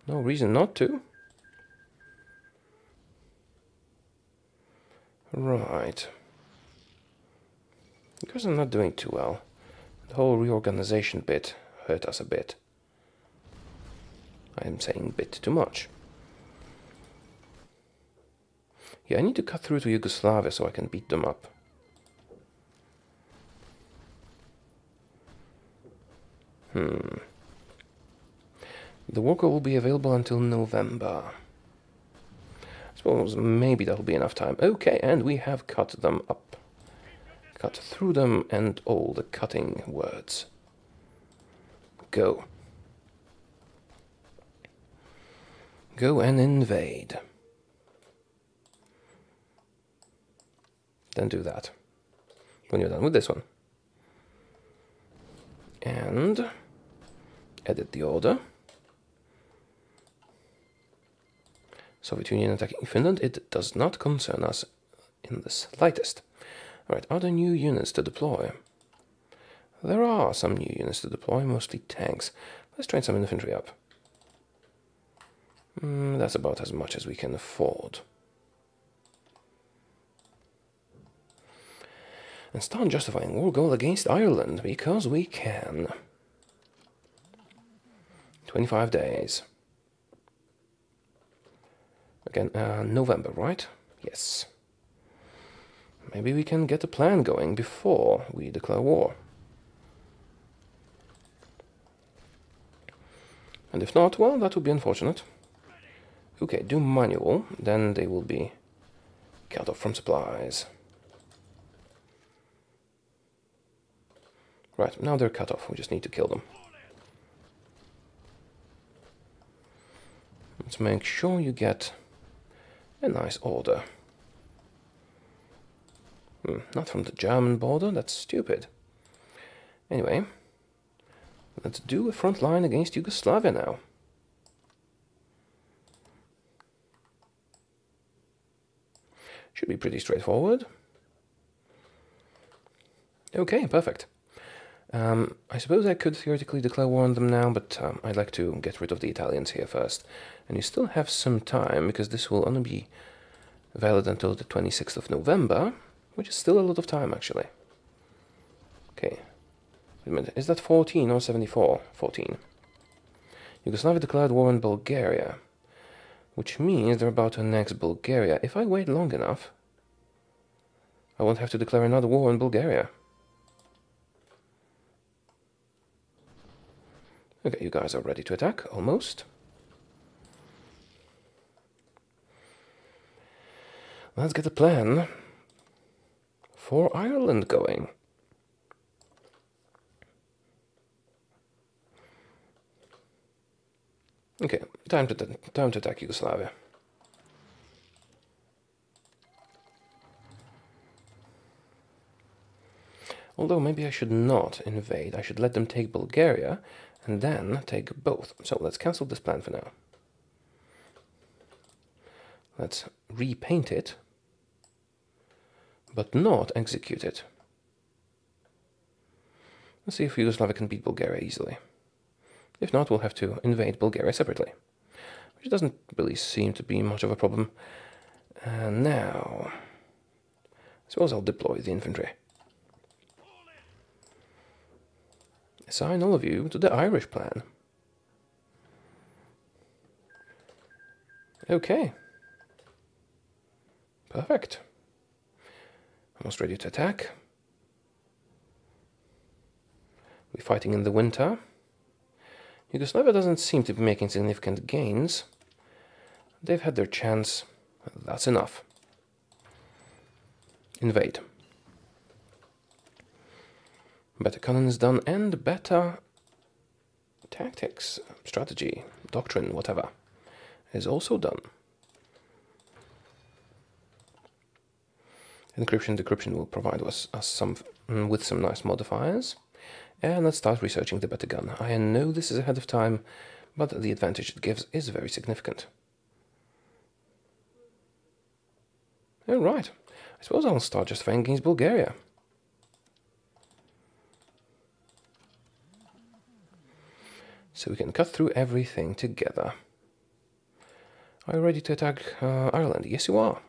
No reason not to. Right. Because I'm not doing too well. The whole reorganization bit hurt us a bit. I am saying bit too much. Yeah, I need to cut through to Yugoslavia so I can beat them up. The worker will be available until November. I suppose maybe that'll be enough time. Okay, and we have cut them up. Cut through them and all the cutting words. Go. Go and invade. Then do that when you're done with this one. And edit the order. Soviet Union attacking Finland. It does not concern us in the slightest. Alright, are there new units to deploy? There are some new units to deploy, mostly tanks. Let's train some infantry up. That's about as much as we can afford. And start justifying war goal against Ireland, because we can. 25 days. Again, November, right? Yes. Maybe we can get a plan going before we declare war. And if not, well, that would be unfortunate. Okay, do manual, then they will be cut off from supplies. Right, now they're cut off, we just need to kill them. Let's make sure you get a nice order. Not from the German border, that's stupid. Anyway, let's do a front line against Yugoslavia now. Should be pretty straightforward. Okay, perfect. I suppose I could theoretically declare war on them now, but I'd like to get rid of the Italians here first. And you still have some time, because this will only be valid until the 26th of November, which is still a lot of time, actually. Okay. Wait a minute, is that 14 or 74? 14. Yugoslavia declared war on Bulgaria, which means they're about to annex Bulgaria. If I wait long enough, I won't have to declare another war on Bulgaria. Okay, you guys are ready to attack, almost. Let's get a plan for Ireland going. Okay, time to attack Yugoslavia. Although maybe I should not invade. I should let them take Bulgaria and then take both. So let's cancel this plan for now. Let's repaint it, but not execute it. Let's see if Yugoslavia can beat Bulgaria easily. If not, we'll have to invade Bulgaria separately, which doesn't really seem to be much of a problem. And now, I suppose I'll deploy the infantry. Assign all of you to the Irish plan. Okay. Perfect. Almost ready to attack. We're fighting in the winter. Yugoslavia doesn't seem to be making significant gains. They've had their chance. That's enough. Invade. Better cannon is done, and better tactics, strategy, doctrine, whatever, is also done. Encryption, decryption will provide us with some nice modifiers. And let's start researching the better gun. I know this is ahead of time, but the advantage it gives is very significant. All right. I suppose I'll start just fighting against Bulgaria. So we can cut through everything together. Are you ready to attack Ireland? Yes, you are.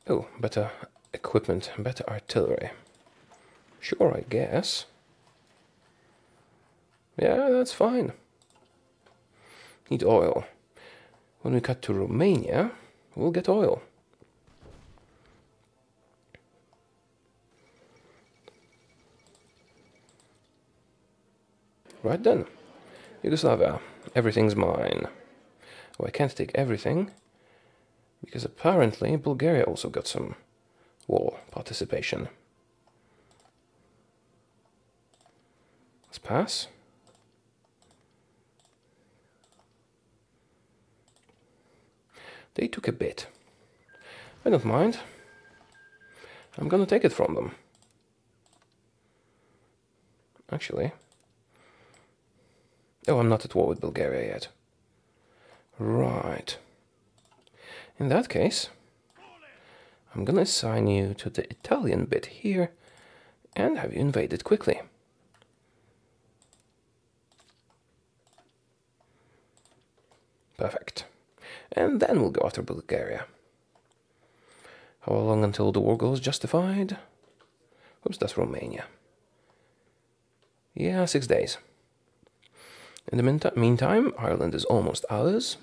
Oh, better equipment, better artillery. Sure, I guess. Yeah, that's fine. Need oil. When we cut to Romania, we'll get oil. Right then. Yugoslavia, everything's mine. Oh, I can't take everything, because apparently Bulgaria also got some war participation. Let's pass. They took a bit. I don't mind. I'm gonna take it from them. Actually. Oh, I'm not at war with Bulgaria yet. Right. In that case, I'm gonna assign you to the Italian bit here and have you invaded quickly. Perfect. And then we'll go after Bulgaria. How long until the war goes justified? Oops, that's Romania. Yeah, 6 days. In the meantime, Ireland is almost ours,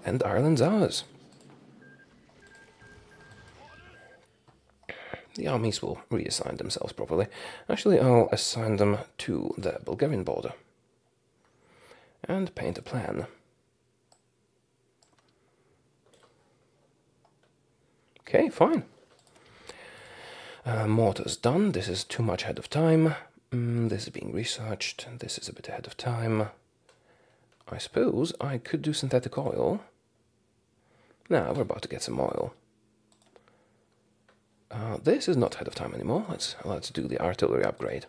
and Ireland's ours. The armies will reassign themselves properly. Actually, I'll assign them to the Bulgarian border. And paint a plan. Okay, fine. Mortar's done. This is too much ahead of time. This is being researched. This is a bit ahead of time. I suppose I could do synthetic oil. Now we're about to get some oil. This is not ahead of time anymore. Let's do the artillery upgrade.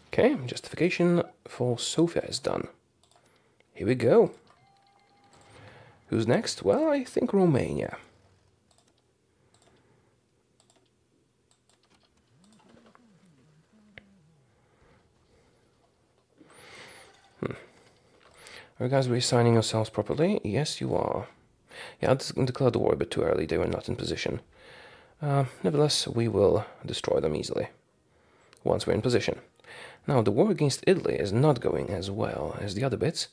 Okay, justification for Sofia is done. Here we go. Who's next? Well, I think Romania. Are you guys reassigning yourselves properly? Yes, you are. Yeah, I declared the war a bit too early. They were not in position. Nevertheless, we will destroy them easily once we're in position. Now, the war against Italy is not going as well as the other bits,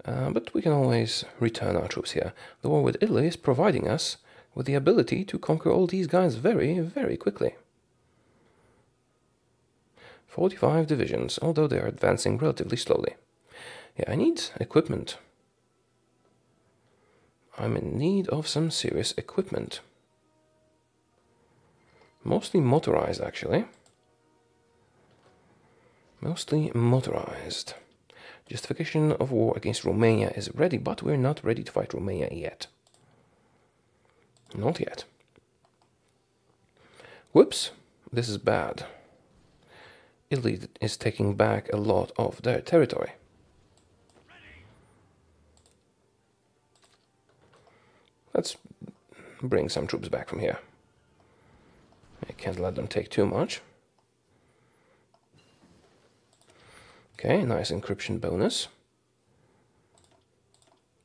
but we can always return our troops here. The war with Italy is providing us with the ability to conquer all these guys very, very quickly. 45 divisions, although they are advancing relatively slowly. Yeah, I need equipment. I'm in need of some serious equipment. Mostly motorized, actually. Mostly motorized. Justification of war against Romania is ready, but we're not ready to fight Romania yet. Not yet. Whoops, this is bad. Italy is taking back a lot of their territory. Let's bring some troops back from here. I can't let them take too much. Okay, nice encryption bonus.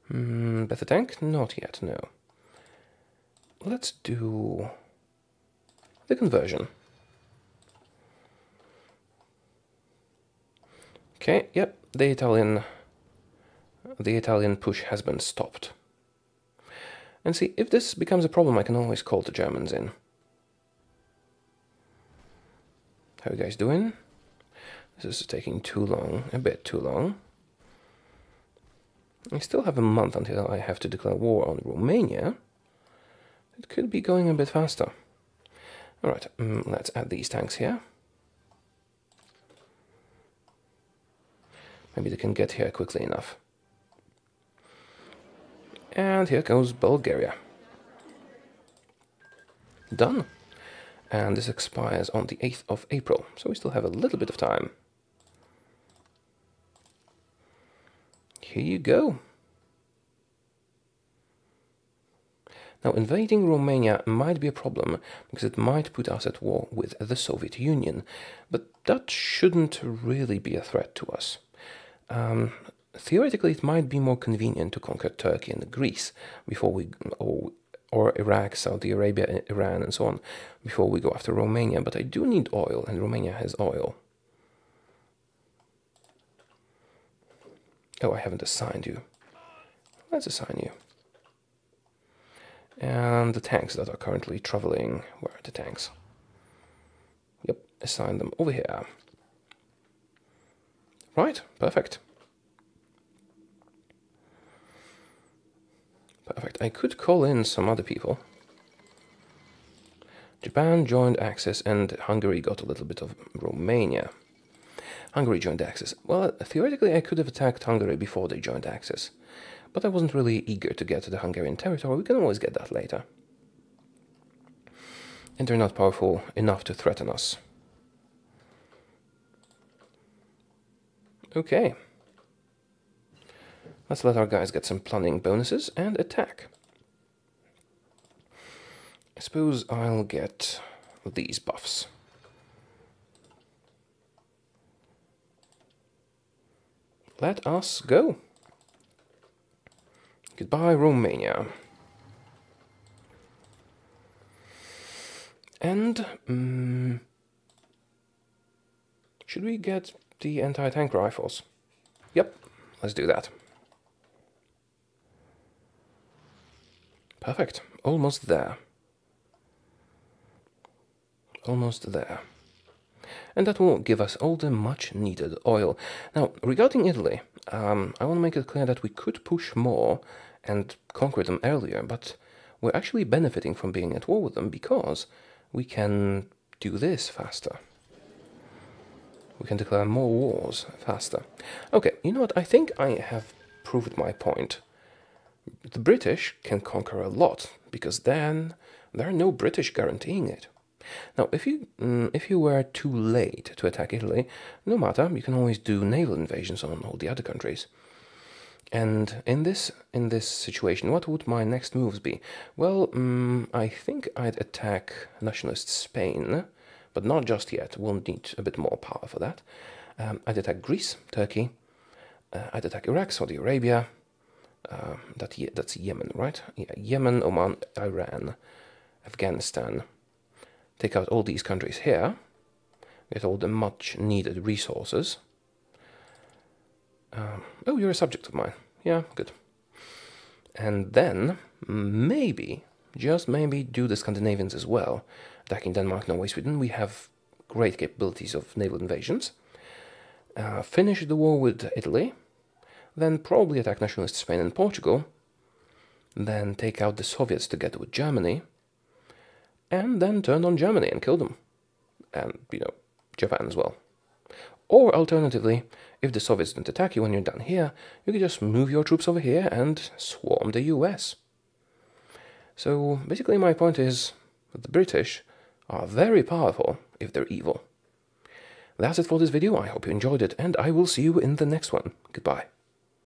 Better tank? Not yet, no. Let's do the conversion. Okay, yep, the Italian push has been stopped. And see, if this becomes a problem, I can always call the Germans in. How are you guys doing? This is taking too long, a bit too long. I still have a month until I have to declare war on Romania. It could be going a bit faster. Alright, let's add these tanks here. Maybe they can get here quickly enough. And here goes Bulgaria. Done. And this expires on the 8th of April, so we still have a little bit of time. Here you go. Now, invading Romania might be a problem, because it might put us at war with the Soviet Union, but that shouldn't really be a threat to us. Theoretically, it might be more convenient to conquer Turkey and Greece before we, or Iraq, Saudi Arabia, Iran, and so on, before we go after Romania, but I do need oil, and Romania has oil. Oh, I haven't assigned you. Let's assign you. And the tanks that are currently traveling, where are the tanks? Yep, assign them over here. Right, perfect. Perfect. I could call in some other people. Japan joined Axis and Hungary got a little bit of Romania. Hungary joined Axis. Well, theoretically I could have attacked Hungary before they joined Axis, but I wasn't really eager to get to the Hungarian territory. We can always get that later. And they're not powerful enough to threaten us. Okay. Let's let our guys get some planning bonuses and attack. I suppose I'll get these buffs. Let us go. Goodbye, Romania. And should we get the anti-tank rifles? Yep, let's do that. Perfect. Almost there. Almost there. And that will give us all the much needed oil. Now, regarding Italy, I want to make it clear that we could push more and conquer them earlier, but we're actually benefiting from being at war with them because we can do this faster. We can declare more wars faster. Okay, you know what? I think I have proved my point. The British can conquer a lot, because then there are no British guaranteeing it. Now, if you were too late to attack Italy, no matter, you can always do naval invasions on all the other countries. And in this situation, what would my next moves be? Well, I think I'd attack nationalist Spain, but not just yet. We'll need a bit more power for that. I'd attack Greece, Turkey. I'd attack Iraq, Saudi Arabia. That's Yemen, right? Yeah, Yemen, Oman, Iran, Afghanistan. Take out all these countries here. Get all the much needed resources. Oh, you're a subject of mine. Yeah, good. And then maybe, just maybe, do the Scandinavians as well. Attacking Denmark, Norway, Sweden. We have great capabilities of naval invasions. Finish the war with Italy. Then probably attack nationalist Spain and Portugal. Then take out the Soviets together with Germany. And then turn on Germany and kill them. And, Japan as well. Or alternatively, if the Soviets don't attack you when you're done here, you can just move your troops over here and swarm the US. So basically my point is that the British are very powerful if they're evil. That's it for this video. I hope you enjoyed it, and I will see you in the next one. Goodbye.